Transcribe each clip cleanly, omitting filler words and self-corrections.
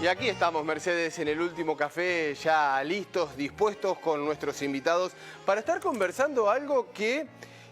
Y aquí estamos, Mercedes, en el último café, ya listos, dispuestos con nuestros invitados para estar conversando algo que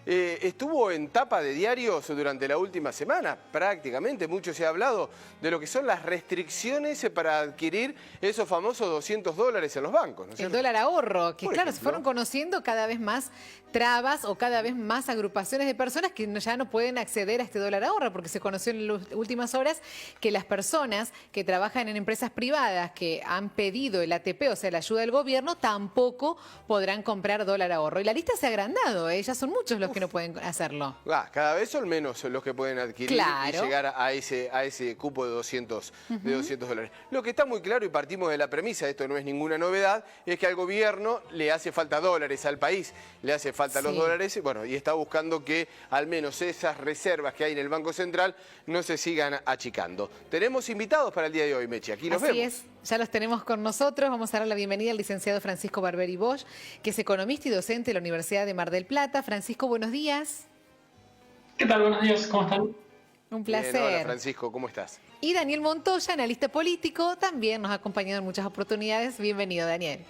estuvo en tapa de diarios durante la última semana. Prácticamente mucho se ha hablado de lo que son las restricciones para adquirir esos famosos $200 en los bancos, ¿no es cierto? El dólar ahorro, que Por claro, ejemplo, se fueron conociendo cada vez más trabas o cada vez más agrupaciones de personas que ya no pueden acceder a este dólar ahorro, porque se conoció en las últimas horas que las personas que trabajan en empresas privadas que han pedido el ATP, o sea, la ayuda del gobierno, tampoco podrán comprar dólar ahorro. Y la lista se ha agrandado, ya son muchos los que no pueden hacerlo. Cada vez son menos los que pueden adquirir y llegar a ese cupo de $200. Lo que está muy claro, y partimos de la premisa, esto no es ninguna novedad, es que al gobierno le hace falta dólares, al país le hace falta los dólares, bueno, y está buscando que al menos esas reservas que hay en el Banco Central no se sigan achicando. Tenemos invitados para el día de hoy, Mechi, aquí los vemos. Así es, ya los tenemos con nosotros. Vamos a dar la bienvenida al licenciado Francisco Barberi Bosch, que es economista y docente de la Universidad de Mar del Plata. Francisco, buenos días. ¿Qué tal? Buenos días, ¿cómo están? Un placer. Bien, hola, Francisco, ¿cómo estás? Y Daniel Montoya, analista político, también nos ha acompañado en muchas oportunidades. Bienvenido, Daniel.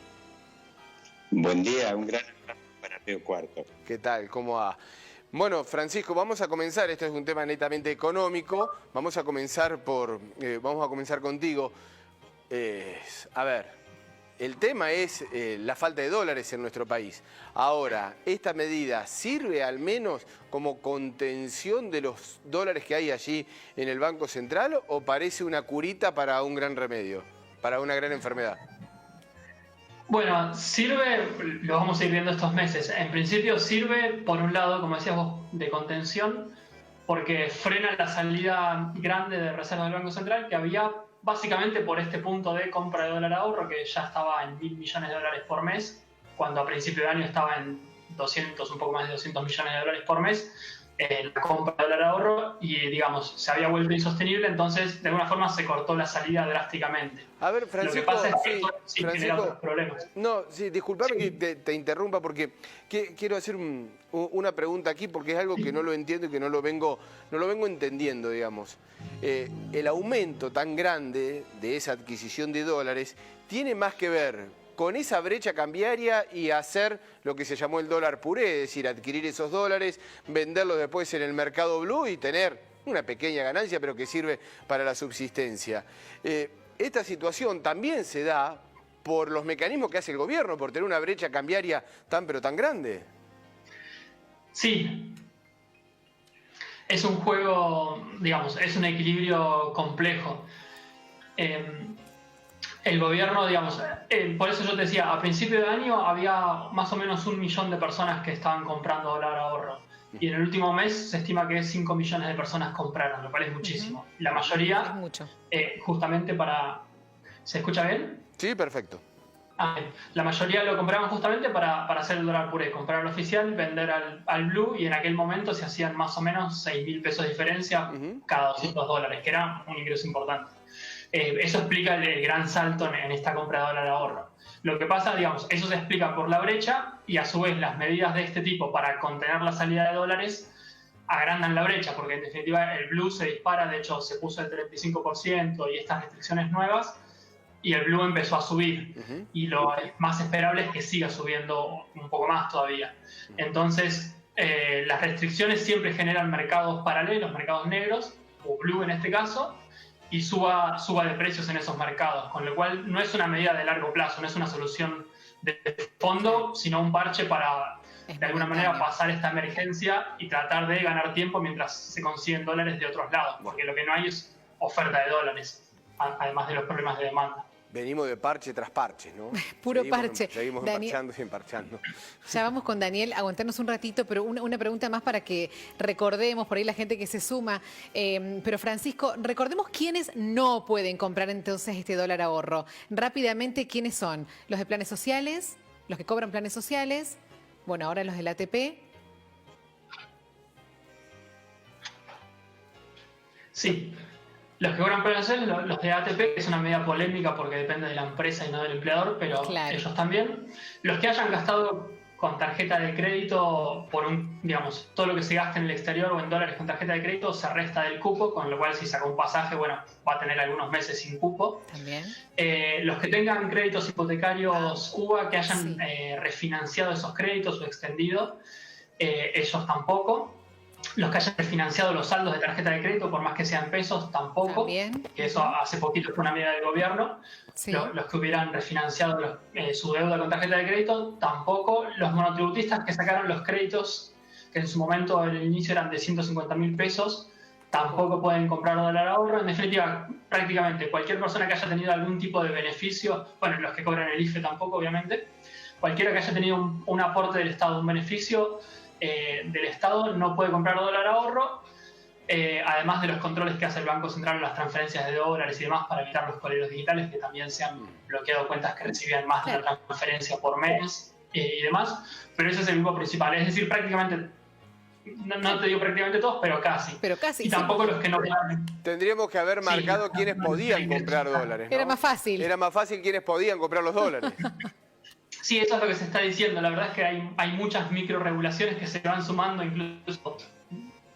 Buen día, un gran abrazo para Río Cuarto. ¿Qué tal? ¿Cómo va? Bueno, Francisco, vamos a comenzar, esto es un tema netamente económico, vamos a comenzar contigo. A ver, el tema es la falta de dólares en nuestro país. Ahora, ¿esta medida sirve al menos como contención de los dólares que hay allí en el Banco Central o parece una curita para un gran remedio, para una gran enfermedad? Bueno, sirve, lo vamos a ir viendo estos meses. En principio sirve, por un lado, como decías vos, de contención, porque frena la salida grande de reservas del Banco Central, que había básicamente por este punto de compra de dólar ahorro, que ya estaba en $1.000 millones por mes, cuando a principio de año estaba en 200, un poco más de $200 millones por mes, la compra de dólar ahorro, y digamos, se había vuelto insostenible, entonces de alguna forma se cortó la salida drásticamente. A ver, Francisco, lo que pasa es que esto sí genera otros problemas. No, sí, disculpame que te interrumpa porque quiero hacer una pregunta aquí porque es algo que no lo entiendo y que no lo vengo entendiendo, digamos. El aumento tan grande de esa adquisición de dólares tiene más que ver con esa brecha cambiaria y hacer lo que se llamó el dólar puré, es decir, adquirir esos dólares, venderlos después en el mercado blue y tener una pequeña ganancia, pero que sirve para la subsistencia. Esta situación también se da por los mecanismos que hace el gobierno, por tener una brecha cambiaria tan pero tan grande. Sí. Es un juego, digamos, es un equilibrio complejo. El gobierno, digamos, por eso yo te decía, a principio de año había más o menos 1 millón de personas que estaban comprando dólar ahorro. Y en el último mes se estima que 5 millones de personas compraron, lo cual es muchísimo. La mayoría, es mucho. Justamente para... ¿Se escucha bien? Sí, perfecto. La mayoría lo compraban justamente para hacer el dólar puré, comprar al oficial, vender al blue, y en aquel momento se hacían más o menos 6.000 pesos de diferencia cada $200, que era un ingreso importante. Eso explica el gran salto en esta compra de dólar ahorro. Lo que pasa, digamos, eso se explica por la brecha, y a su vez las medidas de este tipo para contener la salida de dólares agrandan la brecha, porque en definitiva el blue se dispara, de hecho se puso el 35% y estas restricciones nuevas, y el blue empezó a subir, y lo más esperable es que siga subiendo un poco más todavía. Entonces, las restricciones siempre generan mercados paralelos, mercados negros, o blue en este caso, y suba de precios en esos mercados, con lo cual no es una medida de largo plazo, no es una solución de fondo, sino un parche para, de alguna manera, pasar esta emergencia y tratar de ganar tiempo mientras se consiguen dólares de otros lados, porque lo que no hay es oferta de dólares, además de los problemas de demanda. Venimos de parche tras parche, ¿no? Puro parche. Seguimos emparchando y emparchando. Ya vamos con Daniel, aguantarnos un ratito, pero una pregunta más para que recordemos, por ahí la gente que se suma. Pero Francisco, recordemos quiénes no pueden comprar entonces este dólar ahorro. Rápidamente, ¿quiénes son? Los de planes sociales, los que cobran planes sociales, bueno, ahora los del ATP. Sí. Los que cobran planes sociales, los de ATP, que es una medida polémica porque depende de la empresa y no del empleador, pero claro, ellos también. Los que hayan gastado con tarjeta de crédito, digamos, todo lo que se gasta en el exterior o en dólares con tarjeta de crédito se resta del cupo, con lo cual si saca un pasaje, bueno, va a tener algunos meses sin cupo. También. Los que tengan créditos hipotecarios UBA, que hayan refinanciado esos créditos o extendido, ellos tampoco. Los que hayan refinanciado los saldos de tarjeta de crédito, por más que sean pesos, tampoco. También. Que eso hace poquito fue una medida del gobierno. Sí. Los que hubieran refinanciado su deuda con tarjeta de crédito, tampoco. Los monotributistas que sacaron los créditos, que en su momento al inicio eran de 150.000 pesos, tampoco pueden comprar dólar ahorro. En definitiva, prácticamente cualquier persona que haya tenido algún tipo de beneficio, bueno, los que cobran el IFE tampoco, obviamente, cualquiera que haya tenido un aporte del Estado, un beneficio del Estado, no puede comprar dólar ahorro, además de los controles que hace el Banco Central en las transferencias de dólares y demás para evitar los coleros digitales, que también se han bloqueado cuentas que recibían más de una transferencia por mes y demás. Pero ese es el grupo principal, es decir, prácticamente, no te digo prácticamente todos, pero casi. Pero casi. Y tampoco los que no... Tendríamos que haber marcado quienes podían comprar dólares, ¿no? Era más fácil. Era más fácil quienes podían comprar los dólares. Sí, eso es lo que se está diciendo. La verdad es que hay muchas microregulaciones que se van sumando, incluso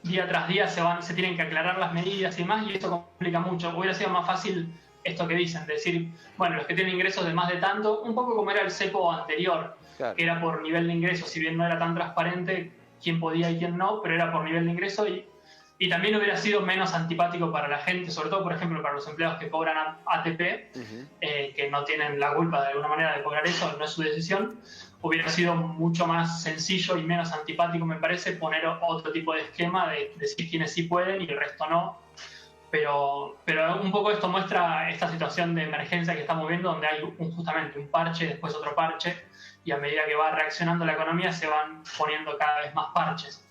día tras día se tienen que aclarar las medidas y demás, y eso complica mucho. Hubiera sido más fácil esto que dicen, decir, bueno, los que tienen ingresos de más de tanto, un poco como era el cepo anterior, Claro. que era por nivel de ingresos, si bien no era tan transparente quién podía y quién no, pero era por nivel de ingreso y también hubiera sido menos antipático para la gente, sobre todo, por ejemplo, para los empleados que cobran ATP, que no tienen la culpa de alguna manera de cobrar eso, no es su decisión. Hubiera sido mucho más sencillo y menos antipático, me parece, poner otro tipo de esquema de decir quiénes sí pueden y el resto no. Pero un poco esto muestra esta situación de emergencia que estamos viendo, donde hay justamente un parche, después otro parche, y a medida que va reaccionando la economía se van poniendo cada vez más parches.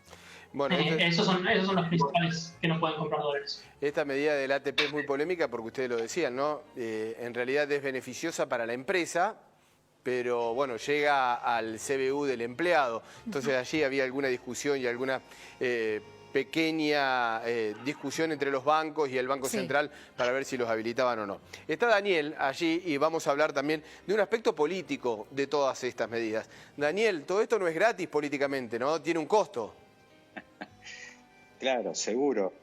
Bueno, esos son los principales que no pueden comprar dólares. Esta medida del ATP es muy polémica porque ustedes lo decían, ¿no? En realidad es beneficiosa para la empresa, pero bueno, llega al CBU del empleado. Entonces allí había alguna discusión y alguna pequeña discusión entre los bancos y el Banco Central para ver si los habilitaban o no. Está Daniel allí y vamos a hablar también de un aspecto político de todas estas medidas. Daniel, todo esto no es gratis políticamente, ¿no? Tiene un costo. Claro, seguro.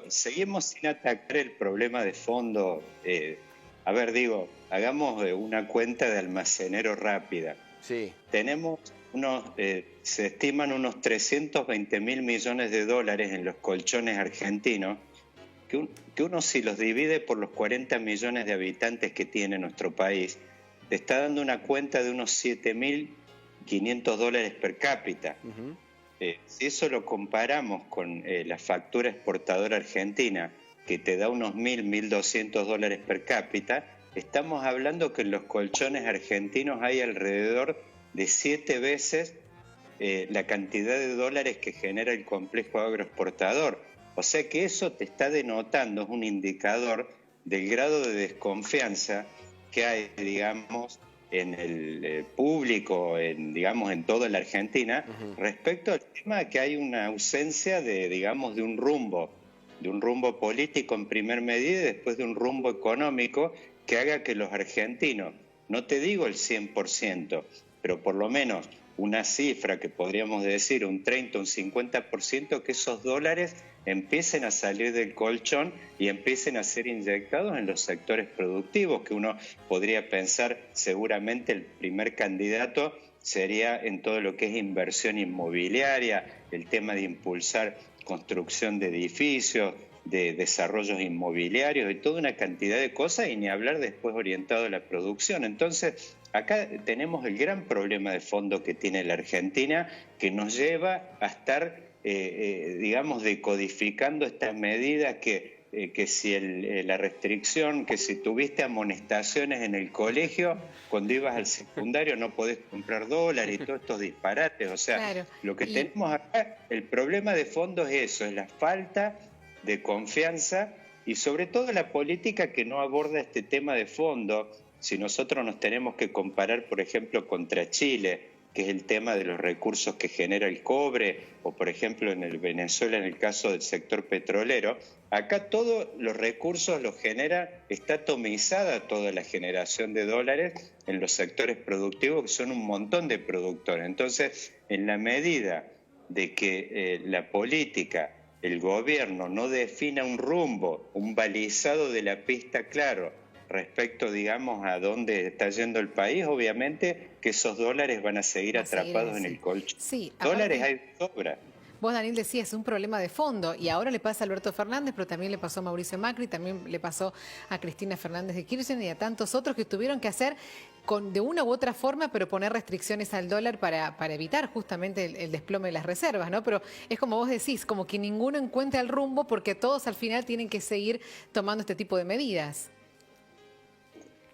Seguimos sin atacar el problema de fondo. Hagamos una cuenta de almacenero rápida. Sí. Tenemos se estiman unos 320.000 millones de dólares en los colchones argentinos, que uno si los divide por los 40 millones de habitantes que tiene nuestro país, te está dando una cuenta de unos 7.500 dólares per cápita. Si eso lo comparamos con la factura exportadora argentina, que te da unos 1.200 dólares per cápita, estamos hablando que en los colchones argentinos hay alrededor de 7 veces la cantidad de dólares que genera el complejo agroexportador. O sea que eso te está denotando, es un indicador del grado de desconfianza que hay, digamos, en el público, en toda la Argentina, respecto al tema de que hay una ausencia de un rumbo político en primer medida y después de un rumbo económico que haga que los argentinos, no te digo el 100%, pero por lo menos una cifra que podríamos decir un 30, un 50%, que esos dólares empiecen a salir del colchón y empiecen a ser inyectados en los sectores productivos, que uno podría pensar seguramente el primer candidato sería en todo lo que es inversión inmobiliaria, el tema de impulsar construcción de edificios, de desarrollos inmobiliarios y toda una cantidad de cosas, y ni hablar después orientado a la producción. Entonces, acá tenemos el gran problema de fondo que tiene la Argentina, que nos lleva a estar, decodificando estas medidas que si la restricción, que si tuviste amonestaciones en el colegio, cuando ibas al secundario no podés comprar dólares y todos estos disparates. O sea, claro. Lo que tenemos acá, el problema de fondo es eso, es la falta de confianza y sobre todo la política que no aborda este tema de fondo. Si nosotros nos tenemos que comparar, por ejemplo, contra Chile, que es el tema de los recursos que genera el cobre, o por ejemplo en el Venezuela, en el caso del sector petrolero. Acá todos los recursos los genera, está atomizada toda la generación de dólares en los sectores productivos, que son un montón de productores. Entonces, en la medida de que la política, el gobierno no defina un rumbo, un balizado de la pista claro, respecto, digamos, a dónde está yendo el país, obviamente que esos dólares van a seguir atrapados en el colchón. Sí, dólares hay de sobra. Vos, Daniel, decías, es un problema de fondo, y ahora le pasa a Alberto Fernández, pero también le pasó a Mauricio Macri, también le pasó a Cristina Fernández de Kirchner y a tantos otros que tuvieron que hacer de una u otra forma, pero poner restricciones al dólar para evitar justamente el desplome de las reservas, ¿no? Pero es como vos decís, como que ninguno encuentra el rumbo porque todos al final tienen que seguir tomando este tipo de medidas.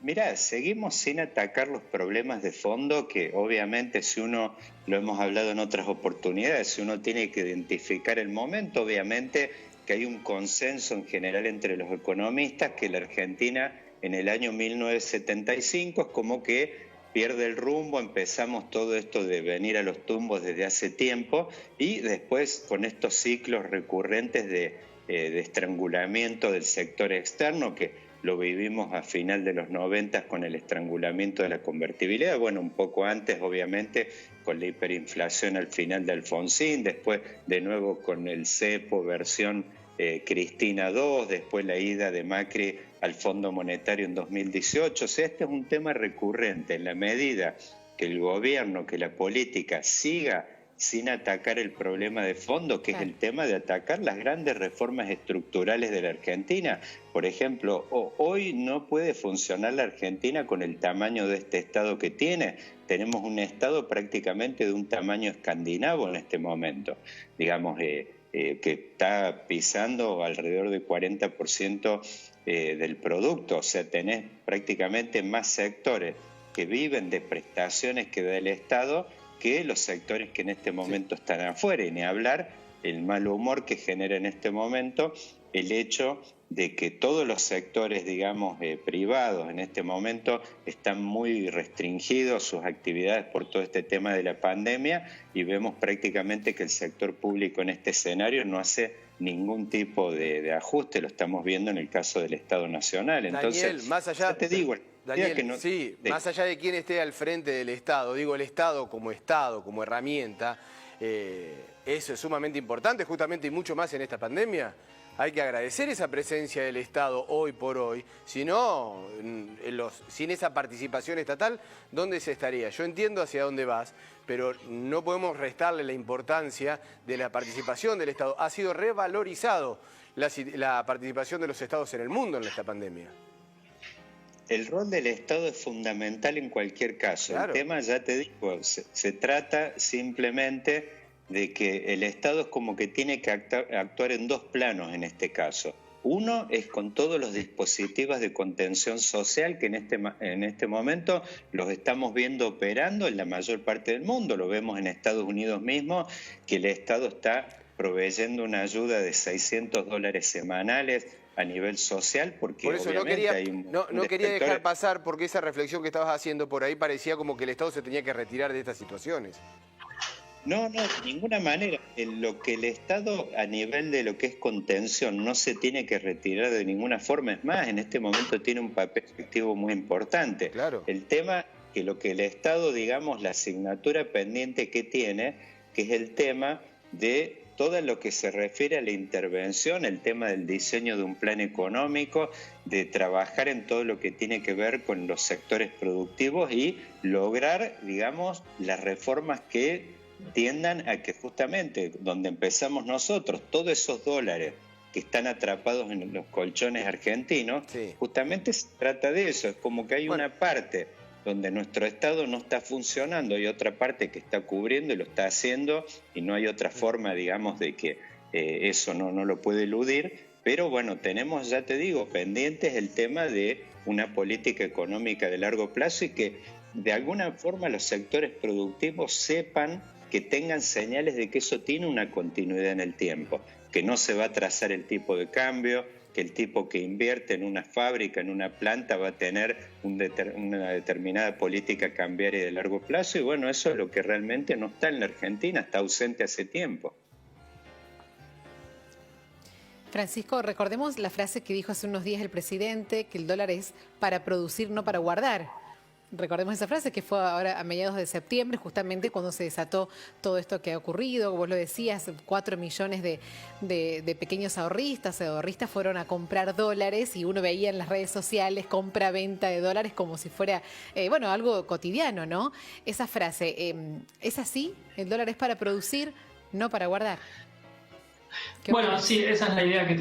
Mirá, seguimos sin atacar los problemas de fondo que obviamente si uno, lo hemos hablado en otras oportunidades, si uno tiene que identificar el momento, obviamente que hay un consenso en general entre los economistas que la Argentina en el año 1975 es como que pierde el rumbo, empezamos todo esto de venir a los tumbos desde hace tiempo y después con estos ciclos recurrentes de estrangulamiento del sector externo que lo vivimos a final de los 90 con el estrangulamiento de la convertibilidad, bueno, un poco antes obviamente con la hiperinflación al final de Alfonsín, después de nuevo con el cepo versión Cristina II, después la ida de Macri al Fondo Monetario en 2018, o sea, este es un tema recurrente en la medida que el gobierno, que la política siga sin atacar el problema de fondo, que es el tema de atacar las grandes reformas estructurales de la Argentina. Por ejemplo, hoy no puede funcionar la Argentina con el tamaño de este Estado que tiene. Tenemos un Estado prácticamente de un tamaño escandinavo en este momento, digamos, que está pisando alrededor del 40% del producto, o sea, tenés prácticamente más sectores que viven de prestaciones que da el Estado que los sectores que en este momento están afuera, y ni hablar el mal humor que genera en este momento el hecho de que todos los sectores, digamos, privados en este momento están muy restringidos sus actividades por todo este tema de la pandemia y vemos prácticamente que el sector público en este escenario no hace ningún tipo de ajuste, lo estamos viendo en el caso del Estado Nacional. Entonces, Daniel, más allá, ya te digo, Daniel, que no, sí, más allá de quién esté al frente del Estado, digo, el Estado, como herramienta, eso es sumamente importante, justamente y mucho más en esta pandemia. Hay que agradecer esa presencia del Estado hoy por hoy, si no, sin esa participación estatal, ¿dónde se estaría? Yo entiendo hacia dónde vas, pero no podemos restarle la importancia de la participación del Estado. Ha sido revalorizado la participación de los Estados en el mundo en esta pandemia. El rol del Estado es fundamental en cualquier caso. Claro. El tema, ya te digo, se trata simplemente de que el Estado es como que tiene que actuar en dos planos en este caso. Uno es con todos los dispositivos de contención social que en este momento los estamos viendo operando en la mayor parte del mundo. Lo vemos en Estados Unidos mismo, que el Estado está proveyendo una ayuda de $600 semanales a nivel social, porque por eso obviamente no quería dejar pasar, porque esa reflexión que estabas haciendo por ahí parecía como que el Estado se tenía que retirar de estas situaciones. No, de ninguna manera. Lo que el Estado a nivel de lo que es contención no se tiene que retirar de ninguna forma. Es más, en este momento tiene un papel efectivo muy importante. Claro. El tema que lo que el Estado, digamos, la asignatura pendiente que tiene, que es el tema de todo lo que se refiere a la intervención, el tema del diseño de un plan económico, de trabajar en todo lo que tiene que ver con los sectores productivos y lograr, digamos, las reformas que tiendan a que justamente donde empezamos nosotros, todos esos dólares que están atrapados en los colchones argentinos, sí, justamente se trata de eso, es como que hay una parte donde nuestro Estado no está funcionando y otra parte que está cubriendo y lo está haciendo y no hay otra forma, digamos, de que eso no lo puede eludir, pero bueno, tenemos, ya te digo, pendientes el tema de una política económica de largo plazo y que de alguna forma los sectores productivos sepan que tengan señales de que eso tiene una continuidad en el tiempo, que no se va a trazar el tipo de cambio, que el tipo que invierte en una fábrica, en una planta, va a tener una determinada política cambiaria de largo plazo, y bueno, eso es lo que realmente no está en la Argentina, está ausente hace tiempo. Francisco, recordemos la frase que dijo hace unos días el presidente, que el dólar es para producir, no para guardar. Recordemos esa frase que fue ahora a mediados de septiembre, justamente cuando se desató todo esto que ha ocurrido. Vos lo decías, 4 millones de pequeños ahorristas fueron a comprar dólares y uno veía en las redes sociales compra-venta de dólares como si fuera, algo cotidiano, ¿no? Esa frase, ¿es así? ¿El dólar es para producir, no para guardar? Bueno, sí, esa es la idea que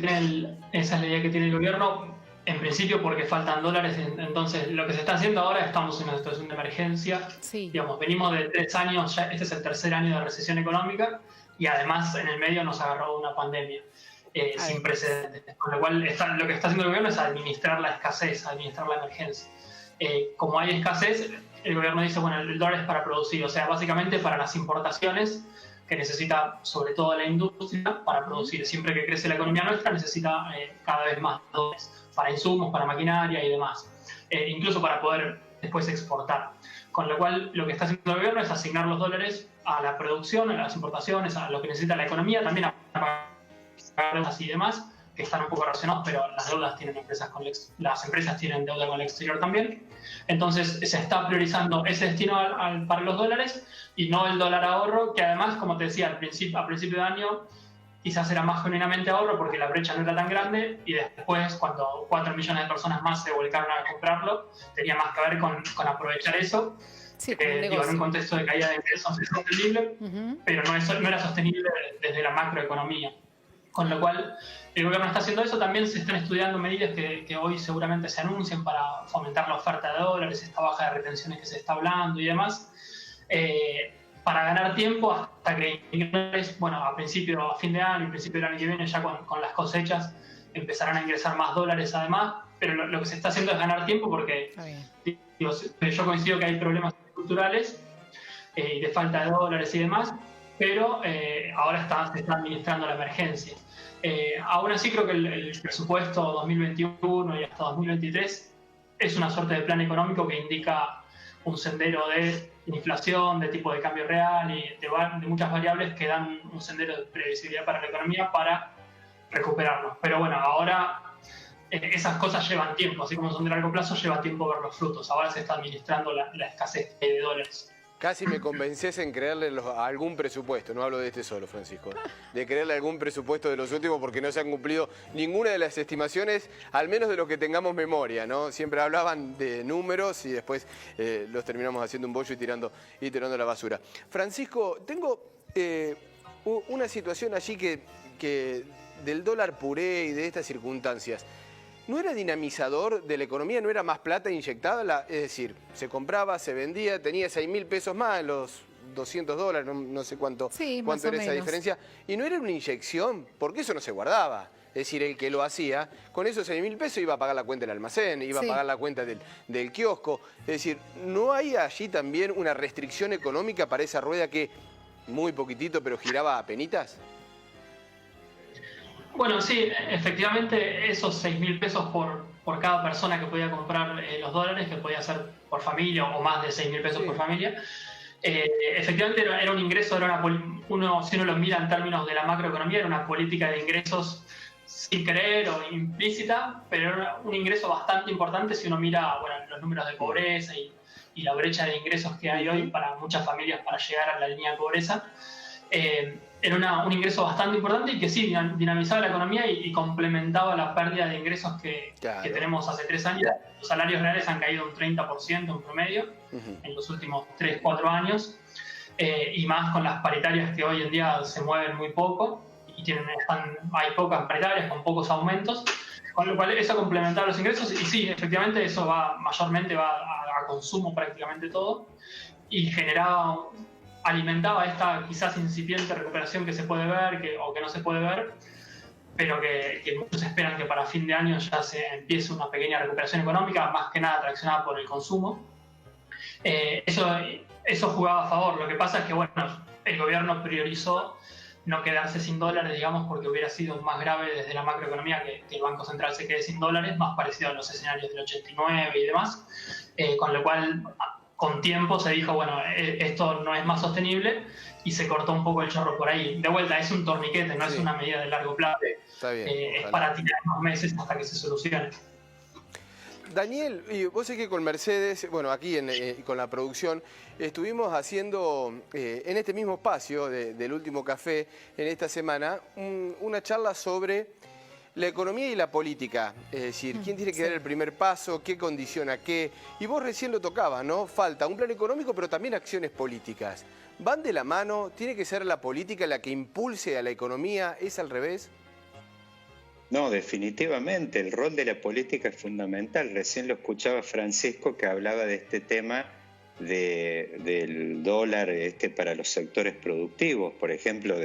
tiene el gobierno. En principio porque faltan dólares, entonces lo que se está haciendo ahora, estamos en una situación de emergencia. Sí. Digamos, venimos de 3 años, ya este es el tercer año de recesión económica y además en el medio nos agarró una pandemia sin precedentes. Con lo cual lo que está haciendo el gobierno es administrar la escasez, administrar la emergencia. Como hay escasez, el gobierno dice, bueno, el dólar es para producir, o sea, básicamente para las importaciones que necesita sobre todo la industria para producir. Siempre que crece la economía nuestra necesita cada vez más dólares para insumos, para maquinaria y demás, incluso para poder después exportar. Con lo cual, lo que está haciendo el gobierno es asignar los dólares a la producción, a las importaciones, a lo que necesita la economía, también a pagar deudas y demás, que están un poco relacionados, pero las deudas tienen las empresas tienen deuda con el exterior también. Entonces, se está priorizando ese destino para los dólares y no el dólar ahorro, que además, como te decía, a principio de año quizás era más genuinamente ahorro porque la brecha no era tan grande, y después, cuando 4 millones de personas más se volcaron a comprarlo, tenía más que ver con aprovechar eso. Sí, en un contexto de caída de ingresos es sostenible, pero no era sostenible desde la macroeconomía. Con lo cual, el gobierno está haciendo eso. También se están estudiando medidas que hoy seguramente se anuncian para fomentar la oferta de dólares, esta baja de retenciones que se está hablando y demás, para ganar tiempo hasta que, a fin de año, principio del año que viene, ya con las cosechas, empezarán a ingresar más dólares además, pero lo que se está haciendo es ganar tiempo porque yo coincido que hay problemas estructurales y de falta de dólares y demás, pero ahora se está administrando la emergencia. Aún así creo que el presupuesto 2021 y hasta 2023 es una suerte de plan económico que indica un sendero de inflación, de tipo de cambio real y de muchas variables que dan un sendero de previsibilidad para la economía para recuperarnos. Pero bueno, ahora esas cosas llevan tiempo, así como son de largo plazo, lleva tiempo ver los frutos. Ahora se está administrando la escasez de dólares. Casi me convences en creerle algún presupuesto, no hablo de este solo, Francisco, de creerle algún presupuesto de los últimos porque no se han cumplido ninguna de las estimaciones, al menos de lo que tengamos memoria, ¿no? Siempre hablaban de números y después los terminamos haciendo un bollo y tirando la basura. Francisco, tengo una situación allí que del dólar puré y de estas circunstancias. ¿No era dinamizador de la economía? ¿No era más plata inyectada? Es decir, se compraba, se vendía, tenía 6.000 pesos más, los 200 dólares, no sé cuánto era esa diferencia. ¿Y no era una inyección? Porque eso no se guardaba. Es decir, el que lo hacía, con esos 6.000 pesos iba a pagar la cuenta del almacén, iba a pagar la cuenta del kiosco. Es decir, ¿no hay allí también una restricción económica para esa rueda que, muy poquitito, pero giraba a penitas? Bueno, sí, efectivamente esos 6.000 pesos por cada persona que podía comprar los dólares, que podía ser por familia o más de 6.000 pesos por familia, efectivamente era un ingreso, si uno lo mira en términos de la macroeconomía, era una política de ingresos sin querer o implícita, pero era un ingreso bastante importante si uno mira los números de pobreza y la brecha de ingresos que hay hoy para muchas familias para llegar a la línea de pobreza. Era un ingreso bastante importante y que sí dinamizaba la economía y complementaba la pérdida de ingresos que tenemos hace 3 años. Los salarios reales han caído un 30% en promedio en los últimos 3-4 años, y más con las paritarias que hoy en día se mueven muy poco y hay pocas paritarias con pocos aumentos, con lo cual eso complementaba los ingresos y sí, efectivamente eso mayormente va a consumo prácticamente todo y alimentaba esta quizás incipiente recuperación que se puede ver o que no se puede ver, pero que muchos esperan que para fin de año ya se empiece una pequeña recuperación económica, más que nada traccionada por el consumo. Eso jugaba a favor. Lo que pasa es que el gobierno priorizó no quedarse sin dólares, digamos, porque hubiera sido más grave desde la macroeconomía que el Banco Central se quede sin dólares, más parecido a los escenarios del 89 y demás, con lo cual con tiempo se dijo, bueno, esto no es más sostenible y se cortó un poco el chorro por ahí. De vuelta, es un torniquete, no es una medida de largo plazo. Está bien, es para tirar unos meses hasta que se solucione. Daniel, y vos sabés que con Mercedes, bueno, aquí con la producción, estuvimos haciendo en este mismo espacio del último café en esta semana una charla sobre la economía y la política. Es decir, quién tiene que dar el primer paso, qué condiciona qué. Y vos recién lo tocabas, ¿no? Falta un plan económico, pero también acciones políticas. ¿Van de la mano? ¿Tiene que ser la política la que impulse a la economía? ¿Es al revés? No, definitivamente, el rol de la política es fundamental. Recién lo escuchaba Francisco que hablaba de este tema del dólar para los sectores productivos, por ejemplo,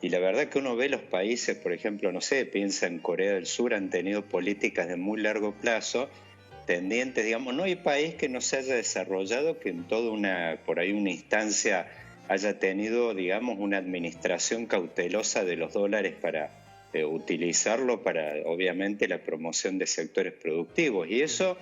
y la verdad que uno ve los países, por ejemplo, no sé, piensa en Corea del Sur, han tenido políticas de muy largo plazo, tendientes, digamos, no hay país que no se haya desarrollado que en toda por ahí una instancia haya tenido, digamos, una administración cautelosa de los dólares para utilizarlo para, obviamente, la promoción de sectores productivos. Y eso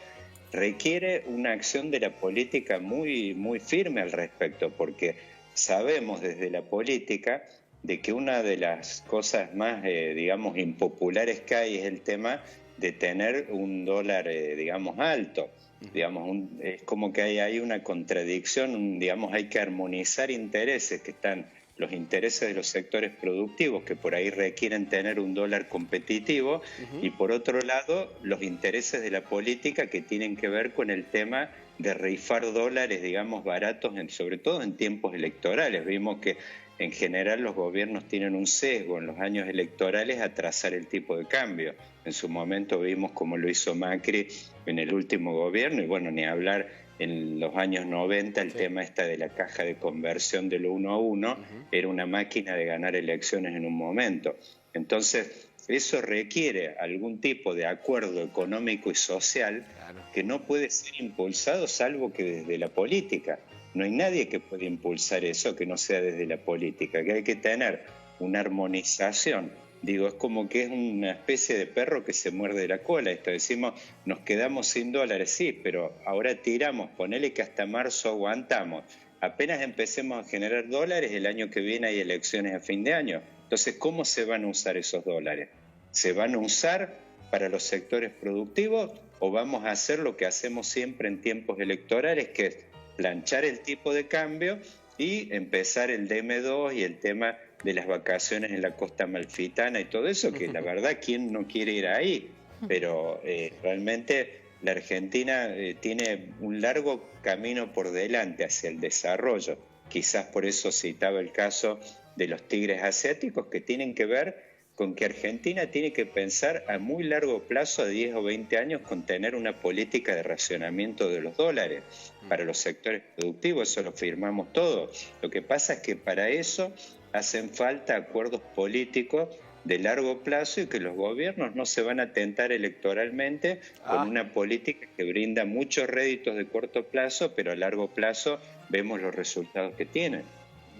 requiere una acción de la política muy, muy firme al respecto, porque sabemos desde la política de que una de las cosas más, digamos, impopulares que hay es el tema de tener un dólar, digamos, alto. Digamos, es como que hay una contradicción, digamos, hay que armonizar intereses que están los intereses de los sectores productivos que por ahí requieren tener un dólar competitivo y por otro lado los intereses de la política que tienen que ver con el tema de rifar dólares, digamos, baratos, sobre todo en tiempos electorales. Vimos que en general los gobiernos tienen un sesgo en los años electorales a trazar el tipo de cambio. En su momento vimos cómo lo hizo Macri en el último gobierno y bueno, ni hablar en los años 90 el tema de la caja de conversión de lo 1 a 1 era una máquina de ganar elecciones en un momento. Entonces, eso requiere algún tipo de acuerdo económico y social que no puede ser impulsado salvo que desde la política. No hay nadie que pueda impulsar eso que no sea desde la política, que hay que tener una armonización. Digo, es como que es una especie de perro que se muerde la cola. Esto decimos, nos quedamos sin dólares, sí, pero ahora tiramos, ponele que hasta marzo aguantamos. Apenas empecemos a generar dólares, el año que viene hay elecciones a fin de año. Entonces, ¿cómo se van a usar esos dólares? ¿Se van a usar para los sectores productivos o vamos a hacer lo que hacemos siempre en tiempos electorales, que es planchar el tipo de cambio y empezar el DM2 y el tema de las vacaciones en la costa amalfitana y todo eso, que la verdad, ¿quién no quiere ir ahí? Pero realmente la Argentina tiene un largo camino por delante hacia el desarrollo. Quizás por eso citaba el caso de los tigres asiáticos, que tienen que ver con que Argentina tiene que pensar a muy largo plazo, a 10 o 20 años, con tener una política de racionamiento de los dólares para los sectores productivos. Eso lo firmamos todos. Lo que pasa es que para eso hacen falta acuerdos políticos de largo plazo y que los gobiernos no se van a tentar electoralmente con una política que brinda muchos réditos de corto plazo, pero a largo plazo vemos los resultados que tienen.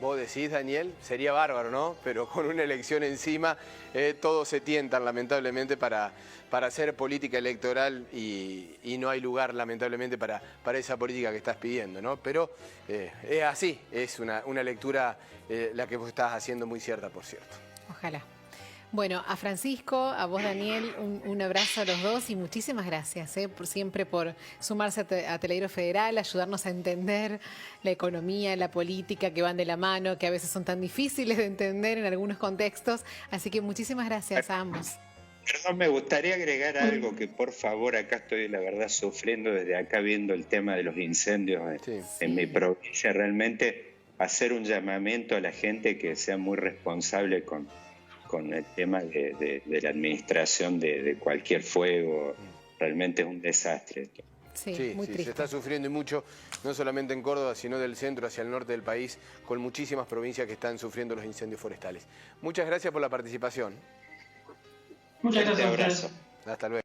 Vos decís, Daniel, sería bárbaro, ¿no? Pero con una elección encima, todos se tientan, lamentablemente, para hacer política electoral y no hay lugar, lamentablemente, para esa política que estás pidiendo, ¿no? Pero es así, es una lectura la que vos estás haciendo muy cierta, por cierto. Ojalá. Bueno, a Francisco, a vos, Daniel, un abrazo a los dos y muchísimas gracias siempre por sumarse a Televideo Federal, ayudarnos a entender la economía, la política que van de la mano, que a veces son tan difíciles de entender en algunos contextos. Así que muchísimas gracias a ambos. Perdón, me gustaría agregar algo que, por favor, acá estoy, la verdad, sufriendo desde acá viendo el tema de los incendios en mi provincia. Realmente hacer un llamamiento a la gente que sea muy responsable con el tema de la administración de cualquier fuego. Realmente es un desastre esto. Sí, muy triste. Se está sufriendo y mucho, no solamente en Córdoba, sino del centro hacia el norte del país, con muchísimas provincias que están sufriendo los incendios forestales. Muchas gracias por la participación. Muchas gracias. Un abrazo. Hasta luego.